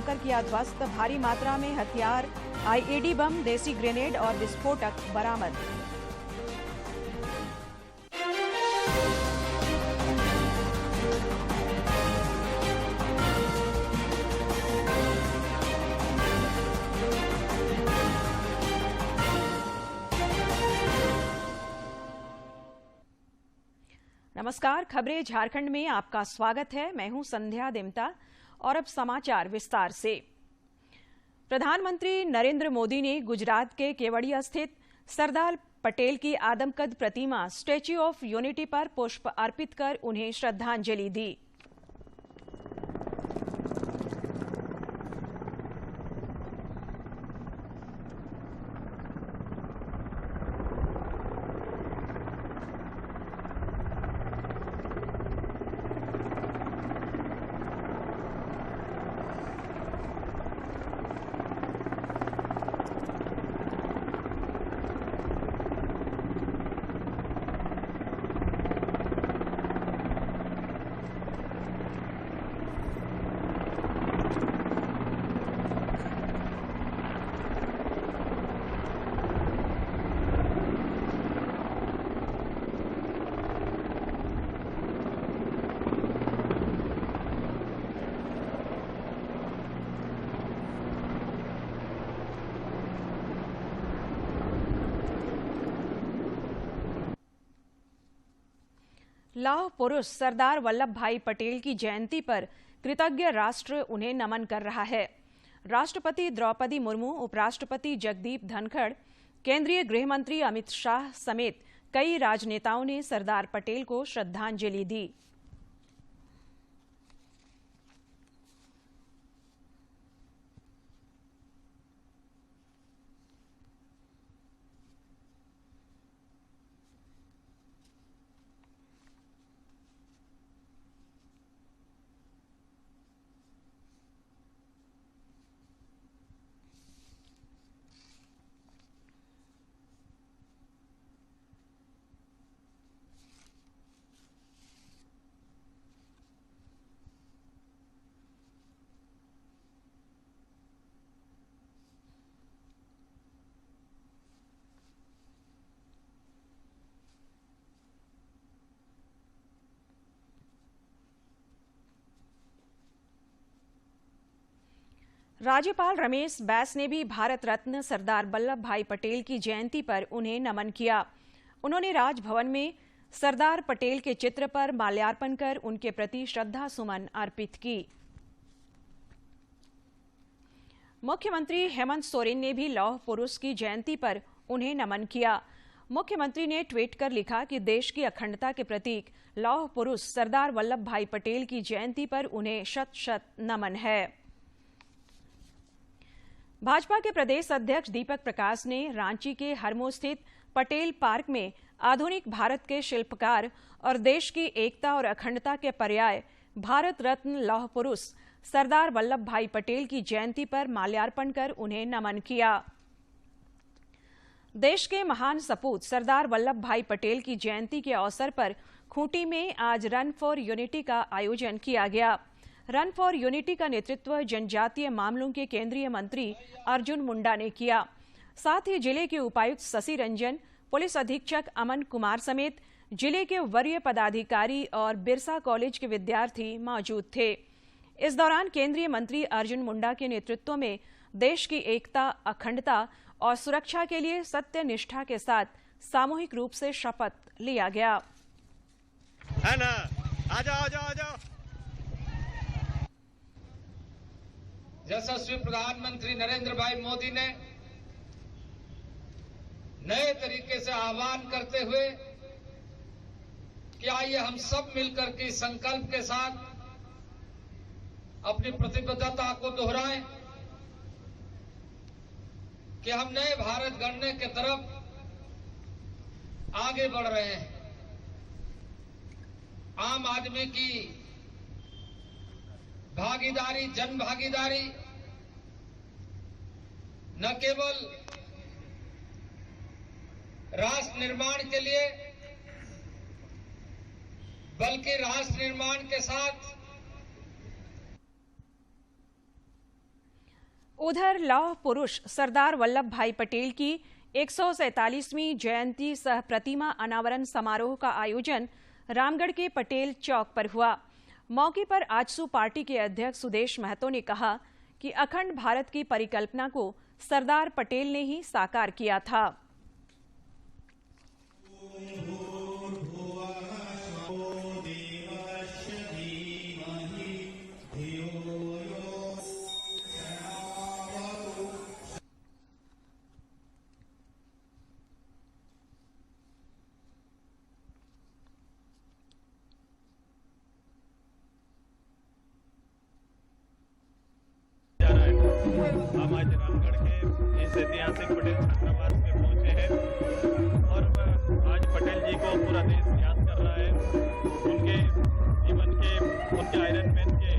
Bunker किया ध्वस्त। भारी मात्रा में हथियार, आईईडी बम, देसी ग्रेनेड और विस्फोटक बरामद। नमस्कार, खबरें झारखंड में आपका स्वागत है। मैं हूं संध्या देमता और अब समाचार विस्तार से। प्रधानमंत्री नरेंद्र मोदी ने गुजरात के केवड़िया स्थित सरदार पटेल की आदमकद प्रतिमा स्टैच्यू ऑफ यूनिटी पर पुष्प अर्पित कर उन्हें श्रद्धांजलि दी। लौह पुरुष सरदार वल्लभ भाई पटेल की जयंती पर कृतज्ञ राष्ट्र उन्हें नमन कर रहा है। राष्ट्रपति द्रौपदी मुर्मू, उपराष्ट्रपति जगदीप धनखड़, केंद्रीय गृह मंत्री अमित शाह समेत कई राजनेताओं ने सरदार पटेल को श्रद्धांजलि दी। राज्यपाल रमेश बैस ने भी भारत रत्न सरदार वल्लभ भाई पटेल की जयंती पर उन्हें नमन किया। उन्होंने राजभवन में सरदार पटेल के चित्र पर माल्यार्पण कर उनके प्रति श्रद्धा सुमन अर्पित की। मुख्यमंत्री हेमंत सोरेन ने भी लौह पुरुष की जयंती पर उन्हें नमन किया। मुख्यमंत्री ने ट्वीट कर लिखा कि देश की अखंडता के प्रतीक लौह पुरुष सरदार वल्लभ भाई पटेल की जयंती पर उन्हें शत शत नमन है। भाजपा के प्रदेश अध्यक्ष दीपक प्रकाश ने रांची के हरमो स्थित पटेल पार्क में आधुनिक भारत के शिल्पकार और देश की एकता और अखंडता के पर्याय भारत रत्न लौह पुरुष सरदार वल्लभ भाई पटेल की जयंती पर माल्यार्पण कर उन्हें नमन किया। देश के महान सपूत सरदार वल्लभ भाई पटेल की जयंती के अवसर पर खूंटी में आज रन फॉर यूनिटी का आयोजन किया गया। रन फॉर यूनिटी का नेतृत्व जनजातीय मामलों के केंद्रीय मंत्री अर्जुन मुंडा ने किया। साथ ही जिले के उपायुक्त शशि रंजन, पुलिस अधीक्षक अमन कुमार समेत जिले के वरीय पदाधिकारी और बिरसा कॉलेज के विद्यार्थी मौजूद थे। इस दौरान केंद्रीय मंत्री अर्जुन मुंडा के नेतृत्व में देश की एकता, अखंडता और सुरक्षा के लिए सत्य निष्ठा के साथ सामूहिक रूप से शपथ लिया गया। है ना? आजाओ। यशस्वी प्रधानमंत्री नरेंद्र भाई मोदी ने नए तरीके से आह्वान करते हुए कि आइए हम सब मिलकर के संकल्प के साथ अपनी प्रतिबद्धता को दोहराएं कि हम नए भारत गढ़ने की तरफ आगे बढ़ रहे हैं। आम आदमी की भागीदारी, जन भागीदारी न केवल राष्ट्र निर्माण के लिए बल्कि राष्ट्र निर्माण के साथ उधर लौह पुरुष सरदार वल्लभ भाई पटेल की 147वीं जयंती सह प्रतिमा अनावरण समारोह का आयोजन रामगढ़ के पटेल चौक पर हुआ। मौके पर आजसू पार्टी के अध्यक्ष सुदेश महतो ने कहा कि अखंड भारत की परिकल्पना को सरदार पटेल ने ही साकार किया था। हम आज रामगढ़ के इस ऐतिहासिक पटेल छात्रावास में पहुंचे हैं और आज पटेल जी को पूरा देश याद कर रहा है। उनके जीवन के, उनके आयरन मैन के,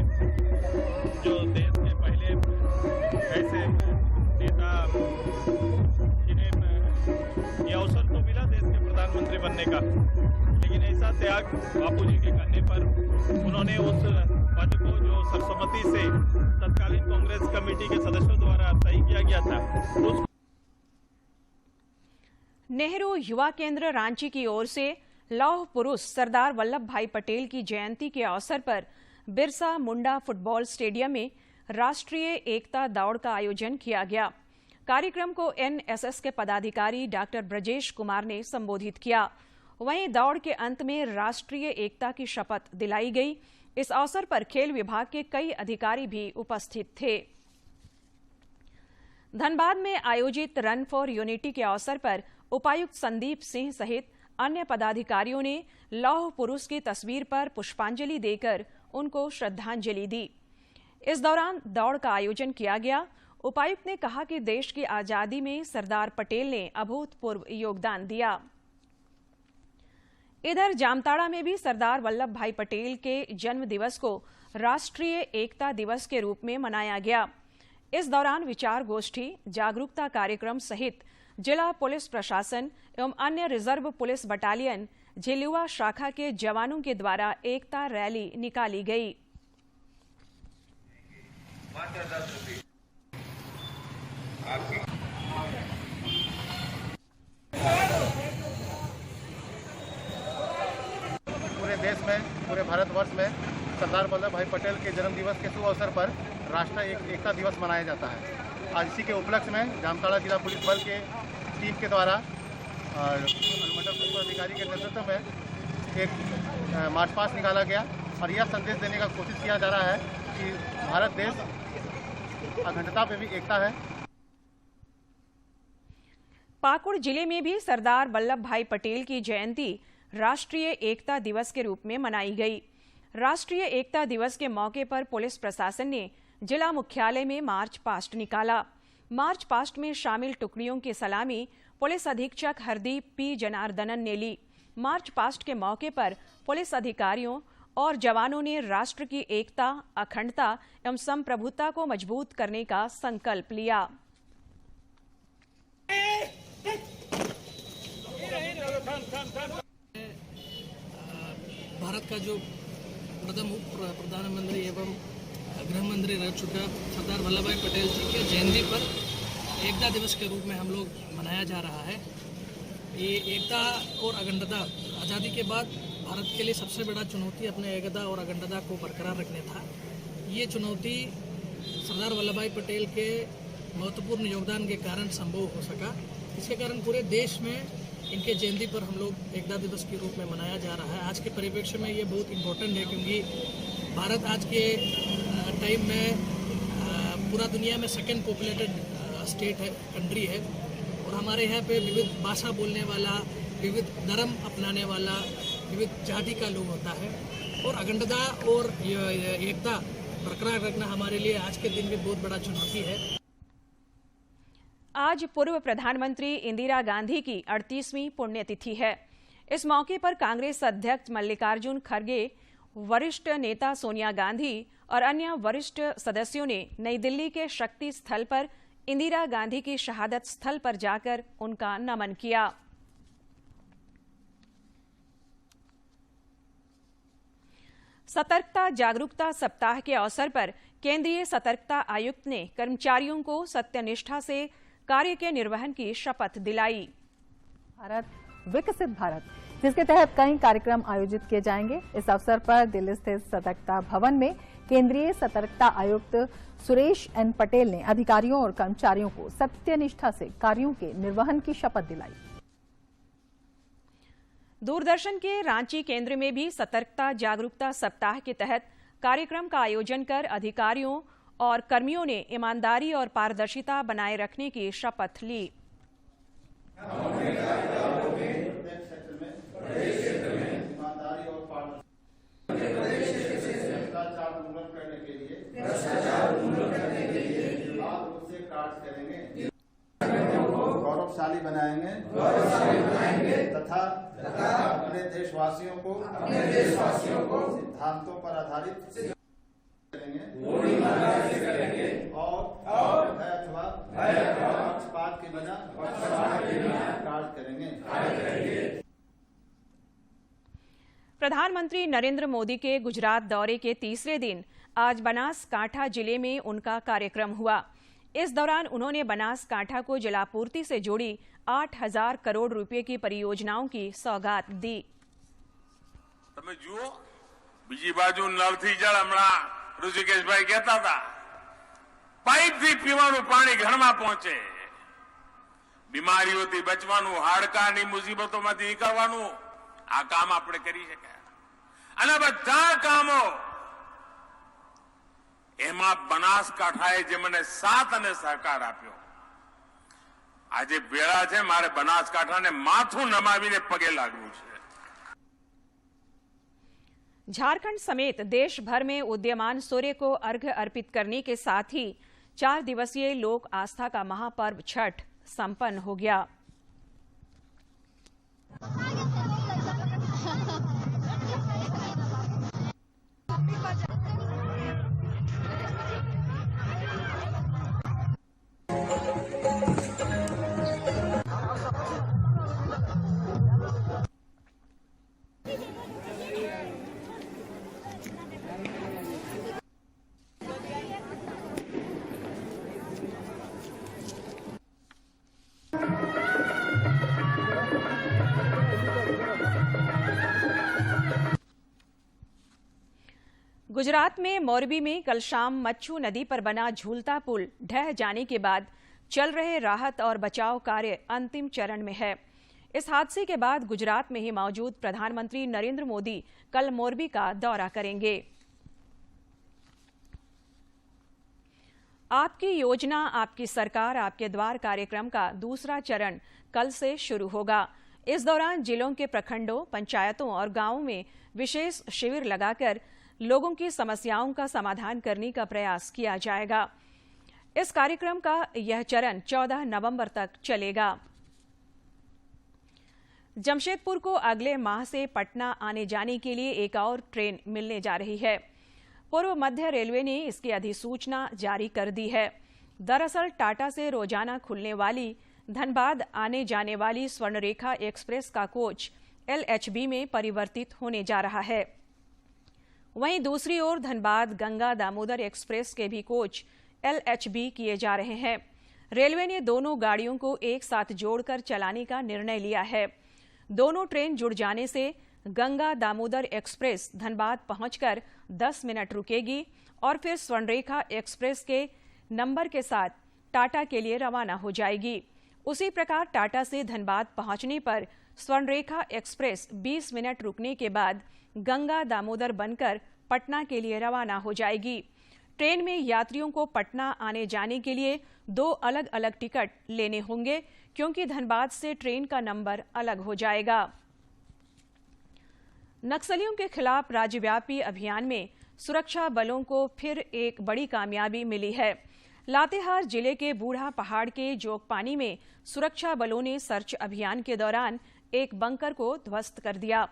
जो देश के पहले ऐसे नेता जिन्हें ये अवसर तो मिला देश के प्रधानमंत्री बनने का, लेकिन ऐसा त्याग बापूजी के करने पर उन्होंने उस पद को जो सर्वसम्मति से तत्कालीन कांग्रेस कमेटी के सदस्यों द्वारा तय किया गया था। नेहरू युवा केंद्र रांची की ओर से लौह पुरुष सरदार वल्लभ भाई पटेल की जयंती के अवसर पर बिरसा मुंडा फुटबॉल स्टेडियम में राष्ट्रीय एकता दौड़ का आयोजन किया गया। कार्यक्रम को एनएसएस के पदाधिकारी डॉक्टर ब्रजेश कुमार ने संबोधित किया। वहीं दौड़ के अंत में राष्ट्रीय एकता की शपथ दिलाई गई। इस अवसर पर खेल विभाग के कई अधिकारी भी उपस्थित थे। धनबाद में आयोजित रन फॉर यूनिटी के अवसर पर उपायुक्त संदीप सिंह सहित अन्य पदाधिकारियों ने लौह पुरुष की तस्वीर पर पुष्पांजलि देकर उनको श्रद्धांजलि दी। इस दौरान दौड़ का आयोजन किया गया। उपायुक्त ने कहा कि देश की आजादी में सरदार पटेल ने अभूतपूर्व योगदान दिया। इधर जामताड़ा में भी सरदार वल्लभ भाई पटेल के जन्म दिवस को राष्ट्रीय एकता दिवस के रूप में मनाया गया। इस दौरान विचार गोष्ठी, जागरूकता कार्यक्रम सहित जिला पुलिस प्रशासन एवं अन्य रिजर्व पुलिस बटालियन झिलुआ शाखा के जवानों के द्वारा एकता रैली निकाली गई। पूरे देश में, पूरे भारतवर्ष में सरदार वल्लभ भाई पटेल के जन्म दिवस के शुभ अवसर पर राष्ट्रीय एकता दिवस मनाया जाता है। आज इसी के उपलक्ष्य में जामताड़ा जिला पुलिस बल के टीम के द्वारा अनुमंडल पुलिस अधिकारी के नेतृत्व में एक मार्च पास्ट निकाला गया और यह संदेश देने का कोशिश किया जा रहा है कि भारत देश अखंडता पे भी एकता है। पाकुड़ जिले में भी सरदार वल्लभ भाई पटेल की जयंती राष्ट्रीय एकता दिवस के रूप में मनाई गई। राष्ट्रीय एकता दिवस के मौके पर पुलिस प्रशासन ने जिला मुख्यालय में मार्च पास्ट निकाला। मार्च पास्ट में शामिल टुकड़ियों की सलामी पुलिस अधीक्षक हरदीप पी जनार्दनन ने ली। मार्च पास्ट के मौके पर पुलिस अधिकारियों और जवानों ने राष्ट्र की एकता, अखंडता एवं संप्रभुता को मजबूत करने का संकल्प लिया। भारत का जो प्रथम प्रधानमंत्री एवं गृह मंत्री रह चुका सरदार वल्लभ भाई पटेल जी के जयंती पर एकता दिवस के रूप में हम लोग मनाया जा रहा है। ये एकता और अखंडता आज़ादी के बाद भारत के लिए सबसे बड़ा चुनौती अपने एकता और अखंडता को बरकरार रखने था। ये चुनौती सरदार वल्लभ भाई पटेल के महत्वपूर्ण योगदान के कारण संभव हो सका। इसके कारण पूरे देश में इनके जयंती पर हम लोग एकता दिवस के रूप में मनाया जा रहा है। आज के परिप्रेक्ष्य में ये बहुत इम्पोर्टेंट है क्योंकि भारत आज के टाइम में पूरा दुनिया में सेकंड पॉपुलेटेड स्टेट है, कंट्री है और हमारे यहाँ पे विविध भाषा बोलने वाला, विविध धर्म अपनाने वाला, विविध जाति का लोग होता है और अखंडता और एकता बरकरार रखना हमारे लिए आज के दिन भी बहुत बड़ा चुनौती है। आज पूर्व प्रधानमंत्री इंदिरा गांधी की 38वीं पुण्यतिथि है। इस मौके पर कांग्रेस अध्यक्ष मल्लिकार्जुन खड़गे, वरिष्ठ नेता सोनिया गांधी और अन्य वरिष्ठ सदस्यों ने नई दिल्ली के शक्ति स्थल पर इंदिरा गांधी की शहादत स्थल पर जाकर उनका नमन किया। सतर्कता जागरूकता सप्ताह के अवसर पर केंद्रीय सतर्कता आयुक्त ने कर्मचारियों को सत्यनिष्ठा से कार्य के निर्वहन की शपथ दिलाई। भारत विकसित भारत, जिसके तहत कई कार्यक्रम आयोजित किए जाएंगे। इस अवसर पर दिल्ली स्थित सतर्कता भवन में केंद्रीय सतर्कता आयुक्त सुरेश एन पटेल ने अधिकारियों और कर्मचारियों को सत्यनिष्ठा से कार्यों के निर्वहन की शपथ दिलाई। दूरदर्शन के रांची केंद्र में भी सतर्कता जागरूकता सप्ताह के तहत कार्यक्रम का आयोजन कर अधिकारियों और कर्मियों ने ईमानदारी और पारदर्शिता बनाए रखने की शपथ ली। गौरवशाली बनाएंगे तथा अपने देशवासियों को सिद्धांतों पर आधारित करेंगे और भय अथवा पक्षपात के बिना कार्य करेंगे। प्रधानमंत्री नरेंद्र मोदी के गुजरात दौरे के तीसरे दिन आज बनासकांठा जिले में उनका कार्यक्रम हुआ। इस दौरान उन्होंने बनासकांठा को जलापूर्ति से जुड़ी 8,000 करोड़ रुपए की परियोजनाओं की सौगात दी। તમે જુઓ, બીજી બાજુ નળથી જળ, હમણાં ઋષિકેશભાઈ કહેતા હતા, પાઇપથી પીવાનું પાણી ઘરમાં પહોંચે, બીમારીઓથી બચવાનું, હાડકાની મુસીબતોમાંથી નીકળવાનું, આ કામ આપણે કરી શક્યા। અને બધા કામો એમાં બનાસકાંઠાએ જે મને સાથ અને સહકાર આપ્યો, આજે વેળા છે મારે બનાસકાંઠાને માથું નમાવીને પગે લાગવું છે। झारखंड समेत देश भर में उदीयमान सूर्य को अर्घ्य अर्पित करने के साथ ही 4 दिवसीय लोक आस्था का महापर्व छठ संपन्न हो गया। गुजरात में मोरबी में कल शाम मच्छू नदी पर बना झूलता पुल ढह जाने के बाद चल रहे राहत और बचाव कार्य अंतिम चरण में है। इस हादसे के बाद गुजरात में ही मौजूद प्रधानमंत्री नरेंद्र मोदी कल मोरबी का दौरा करेंगे। आपकी योजना आपकी सरकार आपके द्वार कार्यक्रम का दूसरा चरण कल से शुरू होगा। इस दौरान जिलों के प्रखंडों, पंचायतों और गांवों में विशेष शिविर लगाकर लोगों की समस्याओं का समाधान करने का प्रयास किया जाएगा। इस कार्यक्रम का यह चरण 14 नवंबर तक चलेगा। जमशेदपुर को अगले माह से पटना आने जाने के लिए एक और ट्रेन मिलने जा रही है। पूर्व मध्य रेलवे ने इसकी अधिसूचना जारी कर दी है। दरअसल टाटा से रोजाना खुलने वाली धनबाद आने जाने वाली स्वर्णरेखा एक्सप्रेस का कोच LHB में परिवर्तित होने जा रहा है। वहीं दूसरी ओर धनबाद गंगा दामोदर एक्सप्रेस के भी कोच LHB किए जा रहे हैं। रेलवे ने दोनों गाड़ियों को एक साथ जोड़कर चलाने का निर्णय लिया है। दोनों ट्रेन जुड़ जाने से गंगा दामोदर एक्सप्रेस धनबाद पहुंचकर 10 मिनट रुकेगी और फिर स्वर्णरेखा एक्सप्रेस के नंबर के साथ टाटा के लिए रवाना हो जाएगी। उसी प्रकार टाटा से धनबाद पहुंचने पर स्वर्णरेखा एक्सप्रेस 20 मिनट रुकने के बाद गंगा दामोदर बनकर पटना के लिए रवाना हो जाएगी। ट्रेन में यात्रियों को पटना आने जाने के लिए 2 अलग अलग टिकट लेने होंगे, क्योंकि धनबाद से ट्रेन का नंबर अलग हो जाएगा। नक्सलियों के खिलाफ राज्यव्यापी अभियान में सुरक्षा बलों को फिर एक बड़ी कामयाबी मिली है। लातेहार जिले के बूढ़ा पहाड़ के जोगपानी में सुरक्षा बलों ने सर्च अभियान के दौरान एक बंकर को ध्वस्त कर दिया।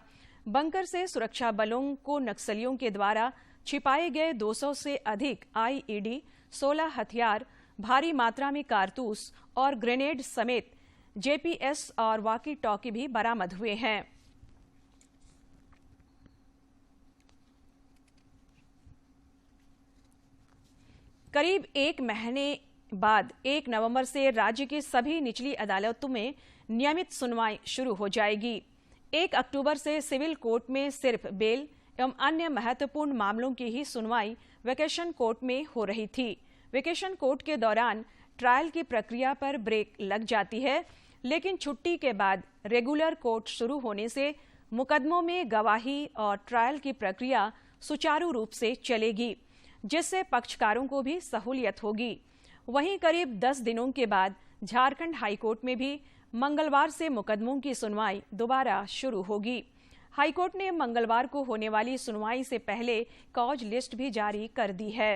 बंकर से सुरक्षा बलों को नक्सलियों के द्वारा छिपाए गए 200 से अधिक IED, 16 हथियार, भारी मात्रा में कारतूस और ग्रेनेड समेत GPS और वॉकी टॉकी भी बरामद हुए हैं। करीब एक महीने बाद 1 नवंबर से राज्य की सभी निचली अदालतों में नियमित सुनवाई शुरू हो जाएगी। 1 अक्टूबर से सिविल कोर्ट में सिर्फ बेल एवं अन्य महत्वपूर्ण मामलों की ही सुनवाई वेकेशन कोर्ट में हो रही थी। वेकेशन कोर्ट के दौरान ट्रायल की प्रक्रिया पर ब्रेक लग जाती है, लेकिन छुट्टी के बाद रेगुलर कोर्ट शुरू होने से मुकदमों में गवाही और ट्रायल की प्रक्रिया सुचारू रूप से चलेगी, जिससे पक्षकारों को भी सहूलियत होगी। वहीं करीब 10 दिनों के बाद झारखंड हाईकोर्ट में भी मंगलवार से मुकदमों की सुनवाई दोबारा शुरू होगी। हाईकोर्ट ने मंगलवार को होने वाली सुनवाई से पहले कॉज लिस्ट भी जारी कर दी है।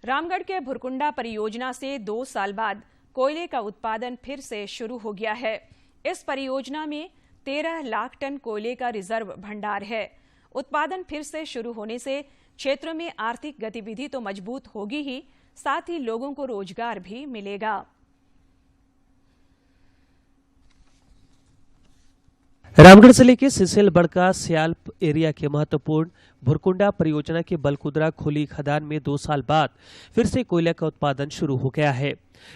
रामगढ़ के भुरकुंडा परियोजना से 2 साल बाद कोयले का उत्पादन फिर से शुरू हो गया है। इस परियोजना में 13 लाख टन कोयले का रिजर्व भंडार है। उत्पादन फिर से शुरू होने से क्षेत्र में आर्थिक गतिविधि तो मजबूत होगी ही, साथ ही लोगों को रोजगार भी मिलेगा। रामगढ़ जिले के सिसिल बड़का सियाल एरिया के महत्वपूर्ण भुरकुंडा परियोजना के बलकुदरा खोली खदान में 2 साल बाद फिर से कोयला का उत्पादन शुरू हो गया है।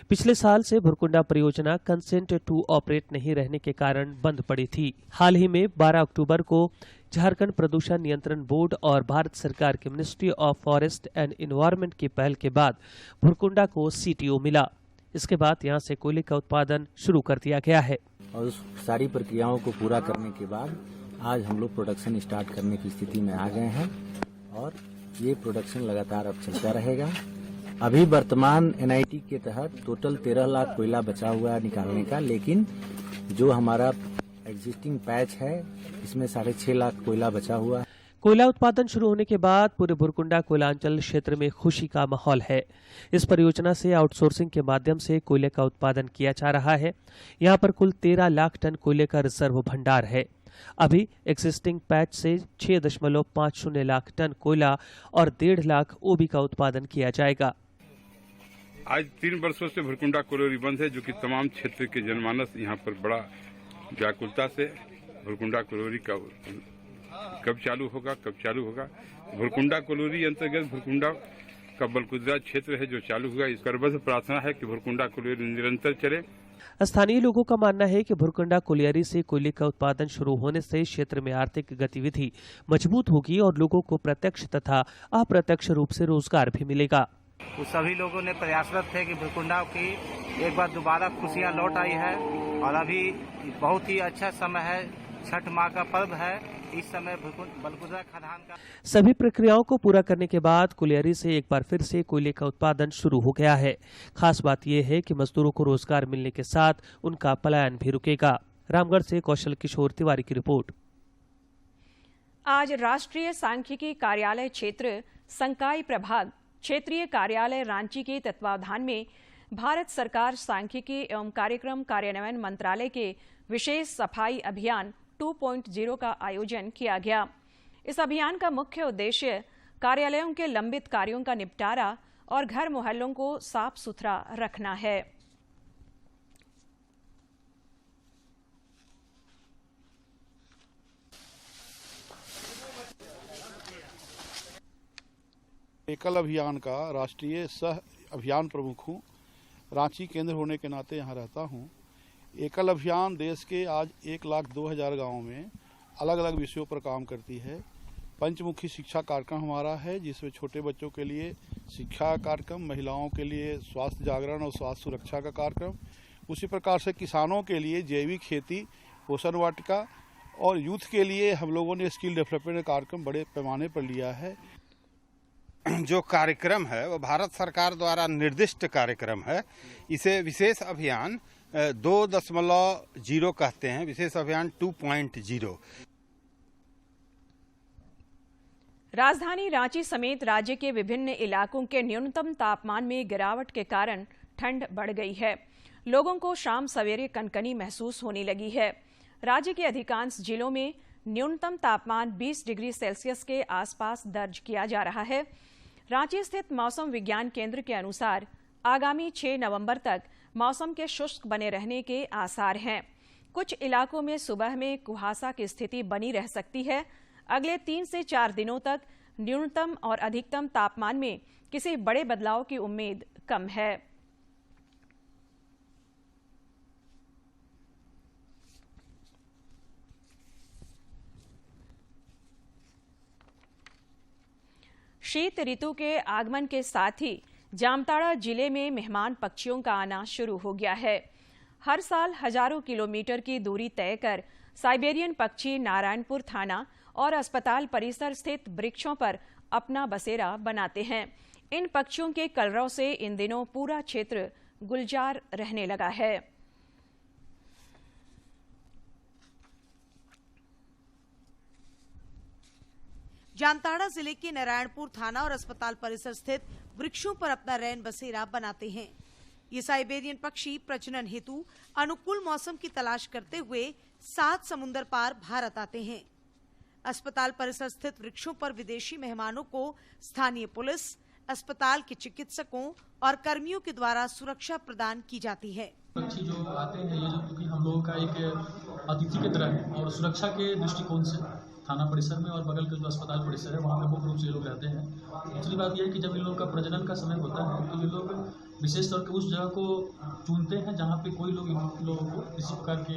पिछले साल से भुरकुंडा परियोजना कंसेंट टू ऑपरेट नहीं रहने के कारण बंद पड़ी थी। हाल ही में 12 अक्टूबर को झारखंड प्रदूषण नियंत्रण बोर्ड और भारत सरकार के ministry of forest and environment की पहल के बाद भुरकुंडा को सीटीओ मिला। इसके बाद यहां से कोयले का उत्पादन शुरू कर दिया गया है और उस सारी प्रक्रियाओं को पूरा करने के बाद आज हम लोग प्रोडक्शन स्टार्ट करने की स्थिति में आ गए हैं और ये प्रोडक्शन लगातार अब चलता रहेगा। अभी वर्तमान एनआईटी के तहत टोटल 13 लाख कोयला बचा हुआ है निकालने का, लेकिन जो हमारा एग्जिस्टिंग पैच है इसमें 6.5 लाख कोयला बचा हुआ है। कोयला उत्पादन शुरू होने के बाद पूरे भुरकुंडा कोयलांचल क्षेत्र में खुशी का माहौल है। इस परियोजना से आउटसोर्सिंग के माध्यम से कोयले का उत्पादन किया जा रहा है। यहां पर कुल 13 लाख टन कोयले का रिजर्व भंडार है। अभी एक्सिस्टिंग पैच से 6.50 लाख टन कोयला और 1.5 लाख ओबी का उत्पादन किया जाएगा। आज 3 वर्षों से भुरकुंडा कोयला बंद है, जो कि तमाम क्षेत्र के जनमानस यहाँ पर बड़ा व्याकुलता से भुरकुंडा कोयला का कब चालू होगा। भुरकुंडा कोयला अंतर्गत भुरकुंडा का बलकुदरा क्षेत्र है जो चालू हुआ। इस पर बस प्रार्थना है कि भुरकुंडा कोयला निरंतर चले। स्थानीय लोगों का मानना है कि भुरकुंडा कोयलारी से कोयले का उत्पादन शुरू होने से क्षेत्र में आर्थिक गतिविधि मजबूत होगी और लोगों को प्रत्यक्ष तथा अप्रत्यक्ष रूप से रोजगार भी मिलेगा। सभी लोगों ने प्रयासरत थे कि भुरकुंडा की एक बार दोबारा खुशियां लौट आई है और अभी बहुत ही अच्छा समय है। छठ माह का पर्व है। इस समय बलकुदरा खदान का सभी प्रक्रियाओं को पूरा करने के बाद कोयलारी से एक बार फिर से कोयले का उत्पादन शुरू हो गया है। खास बात यह है कि मजदूरों को रोजगार मिलने के साथ उनका पलायन भी रुकेगा। रामगढ़ से कौशल किशोर तिवारी की रिपोर्ट। आज राष्ट्रीय सांख्यिकी कार्यालय क्षेत्र संकाय प्रभाग क्षेत्रीय कार्यालय रांची के तत्वावधान में भारत सरकार सांख्यिकी एवं कार्यक्रम कार्यान्वयन मंत्रालय के विशेष सफाई अभियान 2.0 का आयोजन किया गया। इस अभियान का मुख्य उद्देश्य कार्यालयों के लंबित कार्यों का निपटारा और घर मोहल्लों को साफ सुथरा रखना है। एकल अभियान का राष्ट्रीय सह अभियान प्रमुख हूँ। रांची केंद्र होने के नाते यहाँ रहता हूँ। एकल अभियान देश के आज 1,02,000 गाँव में अलग अलग विषयों पर काम करती है। पंचमुखी शिक्षा कार्यक्रम हमारा है, जिसमें छोटे बच्चों के लिए शिक्षा कार्यक्रम, महिलाओं के लिए स्वास्थ्य जागरण और स्वास्थ्य सुरक्षा का कार्यक्रम, उसी प्रकार से किसानों के लिए जैविक खेती, पोषण वाटिका और यूथ के लिए हम लोगों ने स्किल डेवलपमेंट कार्यक्रम बड़े पैमाने पर लिया है। जो कार्यक्रम है वो भारत सरकार द्वारा निर्दिष्ट कार्यक्रम है। इसे विशेष अभियान 2.0 कहते हैं, विशेष अभियान 2.0। राजधानी रांची समेत राज्य के विभिन्न इलाकों के न्यूनतम तापमान में गिरावट के कारण ठंड बढ़ गई है। लोगों को शाम सवेरे कनकनी महसूस होने लगी है। राज्य के अधिकांश जिलों में न्यूनतम तापमान 20 डिग्री सेल्सियस के आसपास दर्ज किया जा रहा है। रांची स्थित मौसम विज्ञान केंद्र के अनुसार आगामी 6 नवंबर तक मौसम के शुष्क बने रहने के आसार हैं। कुछ इलाकों में सुबह में कुहासा की स्थिति बनी रह सकती है। अगले 3 से 4 दिनों तक न्यूनतम और अधिकतम तापमान में किसी बड़े बदलाव की उम्मीद कम है। शीत ऋतु के आगमन के साथ ही जामताड़ा जिले में मेहमान पक्षियों का आना शुरू हो गया है। हर साल हजारों किलोमीटर की दूरी तय कर साइबेरियन पक्षी नारायणपुर थाना और अस्पताल परिसर स्थित वृक्षों पर अपना बसेरा बनाते हैं। इन पक्षियों के कलरव से इन दिनों पूरा क्षेत्र गुलजार रहने लगा है। जामताड़ा जिले के नारायणपुर थाना और अस्पताल परिसर स्थित वृक्षों पर अपना रैन बसेरा बनाते हैं। ये साइबेरियन पक्षी प्रजनन हेतु अनुकूल मौसम की तलाश करते हुए 7 समुंदर पार भारत आते हैं। अस्पताल परिसर स्थित वृक्षों पर विदेशी मेहमानों को स्थानीय पुलिस, अस्पताल के चिकित्सकों और कर्मियों के द्वारा सुरक्षा प्रदान की जाती है। पक्षी जो आते हैं ये जो कि हम लोगों का एक अतिथि की तरह है और सुरक्षा के दृष्टिकोण से थाना परिसर में और बगल के जो अस्पताल परिसर है वहाँ पे मुख्य रूप से ये लोग रहते हैं। दूसरी बात यह है कि जब इन लोगों का प्रजनन का समय होता है तो ये लोग विशेष तौर पर उस जगह को चुनते हैं जहाँ पे कोई लोग इन लोगों को किसी प्रकार के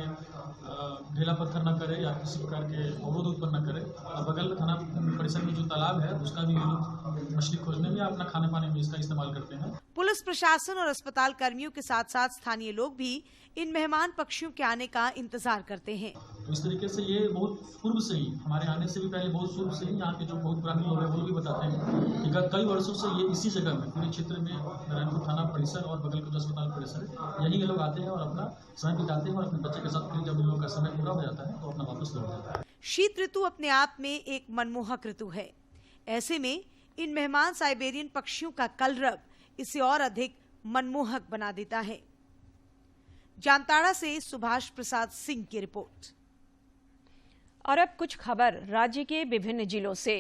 ढेला पत्थर न करे या किसी प्रकार के अवरोध उत्पन्न न करे। और बगल थाना परिसर में जो तालाब है उसका भी ये लोग मछली खोजने में या अपना खाने पाने में इसका इस्तेमाल करते हैं। पुलिस प्रशासन और अस्पताल कर्मियों के साथ साथ स्थानीय लोग भी इन मेहमान पक्षियों के आने का इंतजार करते हैं। तो इस तरीके से ये बहुत पूर्व से ही हमारे आने से भी पहले बहुत पूर्व से ही यहाँ के जो बहुत पुराने लोग हैं वो भी बताते हैं कि गत कई वर्षों से ये इसी जगह में पूरे क्षेत्र में नारायणपुर थाना परिसर और बगल के जो अस्पताल परिसर है यही ये लोग आते हैं और अपना समय बिताते हैं और अपने बच्चे के साथ फिर जब इन लोगों का समय पूरा हो जाता है तो अपना वापस लौट जाता है। शीत ऋतु अपने आप में एक मनमोहक ऋतु है। ऐसे में इन मेहमान साइबेरियन पक्षियों का कलरव इसे और अधिक मनमोहक बना देता है। जामताड़ा से सुभाष प्रसाद सिंह की रिपोर्ट। और अब कुछ खबर राज्य के विभिन्न जिलों से।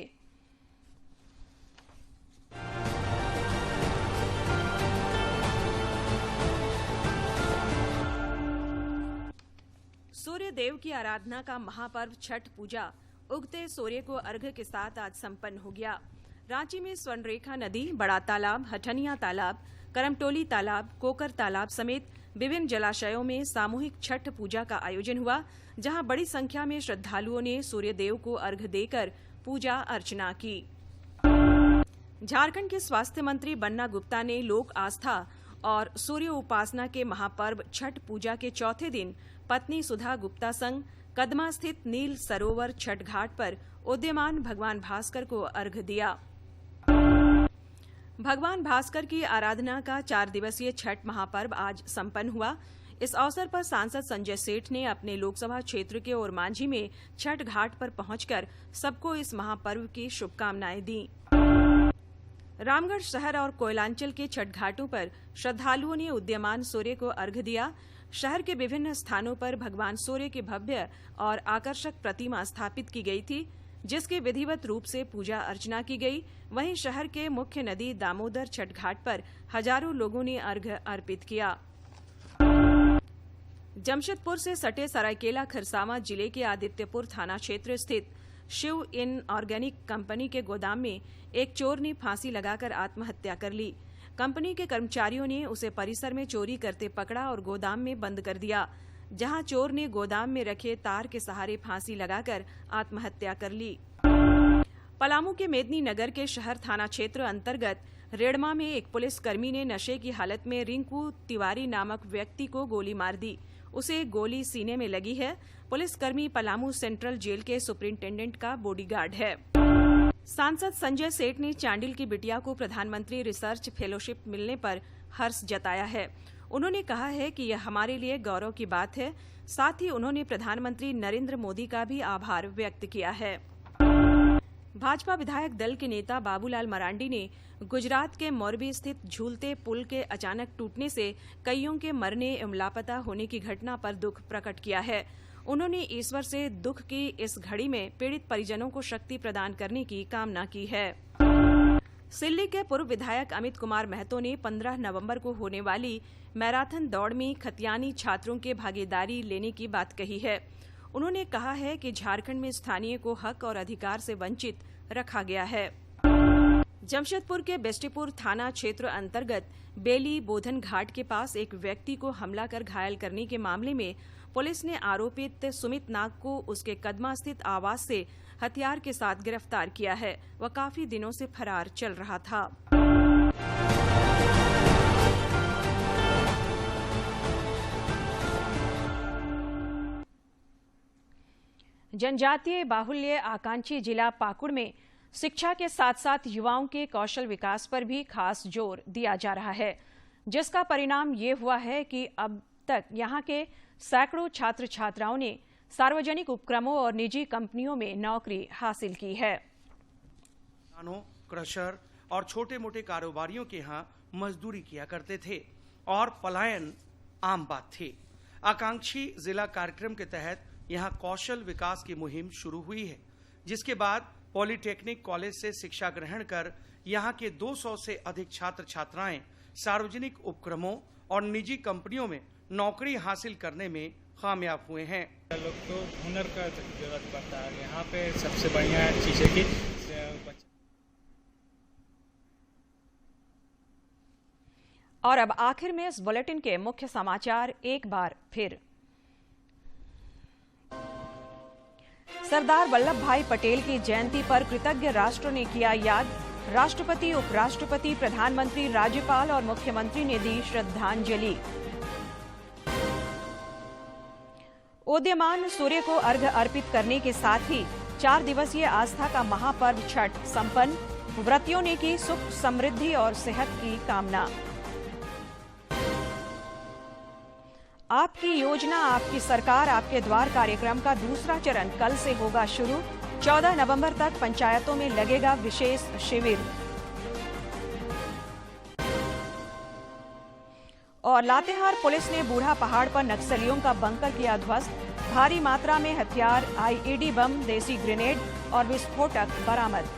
सूर्य देव की आराधना का महापर्व छठ पूजा उगते सूर्य को अर्घ्य के साथ आज संपन्न हो गया। रांची में स्वर्णरेखा नदी, बड़ा तालाब, हठनिया तालाब, करमटोली तालाब, कोकर तालाब समेत विभिन्न जलाशयों में सामूहिक छठ पूजा का आयोजन हुआ, जहां बड़ी संख्या में श्रद्धालुओं ने सूर्य देव को अर्घ्य देकर पूजा अर्चना की। झारखंड के स्वास्थ्य मंत्री बन्ना गुप्ता ने लोक आस्था और सूर्य उपासना के महापर्व छठ पूजा के चौथे दिन पत्नी सुधा गुप्ता संग कदमा स्थित नील सरोवर छठ घाट पर उदीयमान भगवान भास्कर को अर्घ्य दिया। भगवान भास्कर की आराधना का 4 दिवसीय छठ महापर्व आज संपन्न हुआ। इस अवसर पर सांसद संजय सेठ ने अपने लोकसभा क्षेत्र के ओरमांझी में छठ घाट पर पहुंचकर सबको इस महापर्व की शुभकामनाएं दी। रामगढ़ शहर और कोयलांचल के छठ घाटों पर श्रद्धालुओं ने उदीयमान सूर्य को अर्घ्य दिया। शहर के विभिन्न स्थानों पर भगवान सूर्य की भव्य और आकर्षक प्रतिमा स्थापित की गई थी, जिसके विधिवत रूप से पूजा अर्चना की गई। वहीं शहर के मुख्य नदी दामोदर छठ घाट पर हजारों लोगों ने अर्घ्य अर्पित किया। जमशेदपुर से सटे सरायकेला खरसावां जिले के आदित्यपुर थाना क्षेत्र स्थित शिव इन ऑर्गेनिक कंपनी के गोदाम में एक चोर ने फांसी लगाकर आत्महत्या कर ली। कंपनी के कर्मचारियों ने उसे परिसर में चोरी करते पकड़ा और गोदाम में बंद कर दिया, जहां चोर ने गोदाम में रखे तार के सहारे फांसी लगाकर आत्महत्या कर ली। पलामू के मेदनी नगर के शहर थाना क्षेत्र अंतर्गत रेड़मा में एक पुलिसकर्मी ने नशे की हालत में रिंकू तिवारी नामक व्यक्ति को गोली मार दी। उसे गोली सीने में लगी है। पुलिसकर्मी पलामू सेंट्रल जेल के सुपरिंटेंडेंट का बॉडीगार्ड है। सांसद संजय सेठ ने चांडिल की बिटिया को प्रधानमंत्री रिसर्च फेलोशिप मिलने पर हर्ष जताया है। उन्होंने कहा है कि यह हमारे लिए गौरव की बात है। साथ ही उन्होंने प्रधानमंत्री नरेंद्र मोदी का भी आभार व्यक्त किया है। भाजपा विधायक दल के नेता बाबूलाल मरांडी ने गुजरात के मोरबी स्थित झूलते पुल के अचानक टूटने से कईयों के मरने एवं लापता होने की घटना पर दुख प्रकट किया है। उन्होंने ईश्वर से दुख की इस घड़ी में पीड़ित परिजनों को शक्ति प्रदान करने की कामना की है। सिल्ली के पूर्व विधायक अमित कुमार महतो ने 15 नवंबर को होने वाली मैराथन दौड़ में खतियानी छात्रों के भागीदारी लेने की बात कही है। उन्होंने कहा है कि झारखंड में स्थानीय को हक और अधिकार से वंचित रखा गया है। जमशेदपुर के बेस्टीपुर थाना क्षेत्र अंतर्गत बेली बोधन घाट के पास एक व्यक्ति को हमला कर घायल करने के मामले में पुलिस ने आरोपित सुमित नाग को उसके कदमा स्थित आवास से हथियार के साथ गिरफ्तार किया है। वह काफी दिनों से फरार चल रहा था। जनजातीय बाहुल्य आकांक्षी जिला पाकुड़ में शिक्षा के साथ साथ युवाओं के कौशल विकास पर भी खास जोर दिया जा रहा है, जिसका परिणाम ये हुआ है कि अब तक यहां के सैकड़ों छात्र छात्राओं ने सार्वजनिक उपक्रमों और निजी कंपनियों में नौकरी हासिल की है। क्रशर और छोटे मोटे कारोबारियों के यहाँ मजदूरी किया करते थे और पलायन आम बात थी। आकांक्षी जिला कार्यक्रम के तहत यहाँ कौशल विकास की मुहिम शुरू हुई है, जिसके बाद पॉलिटेक्निक कॉलेज से शिक्षा ग्रहण कर यहाँ के 200 से अधिक छात्र छात्राएं सार्वजनिक उपक्रमों और निजी कंपनियों में नौकरी हासिल करने में कामयाब हुए हैं। लोग तो हुनर का जरूरत पड़ता है, यहाँ पे सबसे बढ़िया चीज है कि और अब आखिर में इस बुलेटिन के मुख्य समाचार एक बार फिर। सरदार वल्लभ भाई पटेल की जयंती पर कृतज्ञ राष्ट्र ने किया याद। राष्ट्रपति, उपराष्ट्रपति, प्रधानमंत्री, राज्यपाल और मुख्यमंत्री ने दी श्रद्धांजलि। उदीयमान सूर्य को अर्घ्य अर्पित करने के साथ ही 4 दिवसीय आस्था का महापर्व छठ संपन्न। व्रतियों ने की सुख, समृद्धि और सेहत की कामना। आपकी योजना, आपकी सरकार, आपके द्वार कार्यक्रम का दूसरा चरण कल से होगा शुरू। 14 नवंबर तक पंचायतों में लगेगा विशेष शिविर। और लातेहार पुलिस ने बूढ़ा पहाड़ पर नक्सलियों का बंकर किया ध्वस्त। भारी मात्रा में हथियार, आईईडी बम, देसी ग्रेनेड और विस्फोटक बरामद।